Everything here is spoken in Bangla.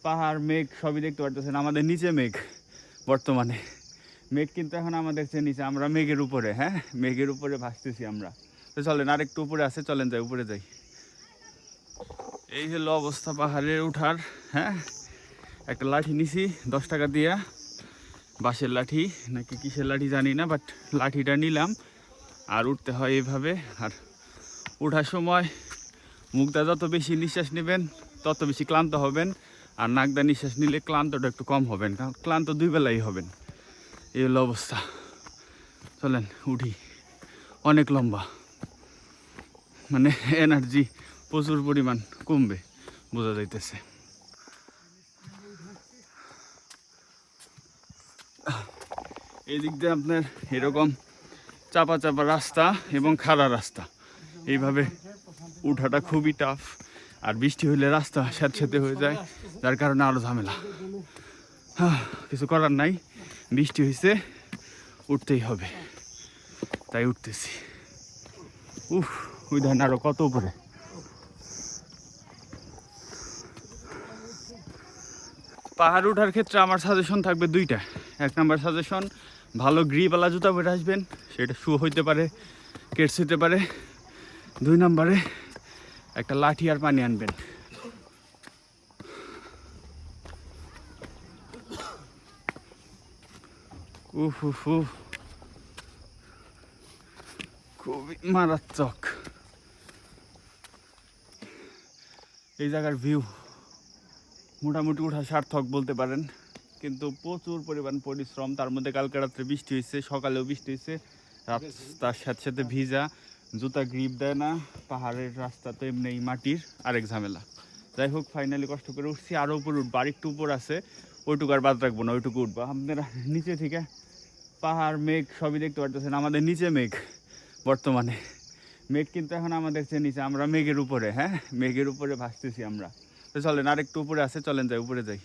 পাহাড় মেঘ সবই দেখতে পারতেছেন। আমাদের নিচে মেঘ বর্তমানে, মেঘ কিন্তু এখন আমাদের চেয়ে নিচে, আমরা মেঘের উপরে। হ্যাঁ, মেঘের উপরে ভাসতেছি আমরা। তো চলেন, আরেকটু উপরে আছে, চলেন যাই, উপরে যাই। এই হলো অবস্থা পাহাড়ের উঠার। হ্যাঁ, একটা লাঠি নিছি 10 টাকা দিয়া, বাঁশের লাঠি নাকি কিসের লাঠি জানি না, বাট লাঠিটা নিলাম। আর উঠতে হয় এইভাবে। আর ওঠার সময় মুখটা যত বেশি নিঃশ্বাস নেবেন তত বেশি ক্লান্ত হবেন, আর নাকদা নিঃশ্বাস নিলে ক্লান্তটা একটু কম হবেন, কারণ ক্লান্ত দুই বেলাই হবেন। এই হলো অবস্থা। চলেন উঠি। অনেক লম্বা, মানে এনার্জি প্রচুর পরিমাণ কমবে বোঝা যাইতেছে। এই দিক দিয়ে আপনার এরকম চাপা চাপা রাস্তা এবং খাড়া রাস্তা, এইভাবে উঠাটা খুবই টাফ। আর বৃষ্টি হইলে রাস্তা স্যাঁতস্যাঁতে হয়ে যায়, যার কারণে আরও ঝামেলা। কিছু করার নাই, বৃষ্টি হয়েছে, উঠতেই হবে, তাই উঠতেছি। ওই ধান আরো কত উপরে। পাহাড় ওঠার ক্ষেত্রে আমার সাজেশন থাকবে দুইটা। 1 নাম্বার সাজেশন, ভালো গ্রিপওয়ালা জুতা পরে আসবেন, সেটা শু হইতে পারে, কেটস হইতে পারে। 2 নাম্বারে একটা লাঠি আর পানি আনবেন। খুবই মারাত্মক এই জায়গার ভিউ। মোটামুটি ওঠা সার্থক বলতে পারেন, কিন্তু প্রচুর পরিমাণ পরিশ্রম। তার মধ্যে কালকে রাত্রে বৃষ্টি হয়েছে, সকালেও বৃষ্টি হয়েছে, তার সাথে সাথে ভিজা, জুতা গ্রিপ দেয় না, পাহাড়ের রাস্তা তো এমনি মাটির, আরেক ঝামেলা। যাই হোক, ফাইনালি কষ্ট করে উঠছি। আরও উপরে উঠবো, আরেকটু উপর আছে, ওইটুকু আর বাদ রাখবো না, ওইটুকু উঠবো। আপনারা নিচে থেকে পাহাড় মেঘ সবই দেখতে পারতেছেন। আমাদের নিচে মেঘ বর্তমানে, মেঘ কিন্তু এখন আমাদের চেয়ে নিচে, আমরা মেঘের উপরে। হ্যাঁ, মেঘের উপরে ভাসতেছি আমরা। তো চলেন, আরেকটু উপরে আছে, চলেন যাই, উপরে যাই।